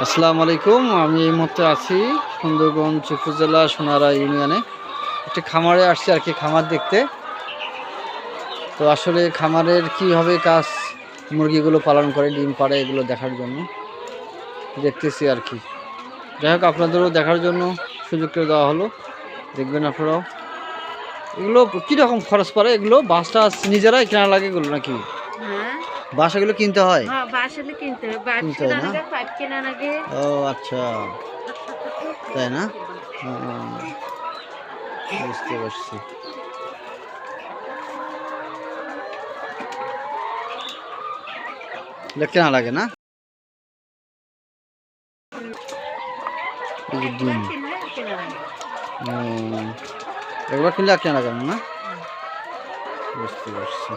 আসসালামু আলাইকুম। আমি এই মুহূর্তে আছি সুন্দরগঞ্জ উপজেলা সোনারা ইউনিয়নে একটি খামারে আসছি আর কি, খামার দেখতে। তো আসলে খামারের কীভাবে কাজ, মুরগিগুলো পালন করে, ডিম পাড়ে, এগুলো দেখার জন্য দেখতেছি আর কি। যাই হোক, আপনাদেরও দেখার জন্য সুযোগ করে দেওয়া হলো, দেখবেন আপনারাও। এগুলো কীরকম খরচ পড়ে? এগুলো বাসটা নিজেরাই কেনা লাগে এগুলো নাকি? বাসাগুলো কিনতে হয়? কিনতে হয় না? ও আচ্ছা, তাই না? বুঝতে পারছি। কেনা লাগে না? ডিম একবার কিনলে আর কেনা লাগে না? বুঝতে পারছি।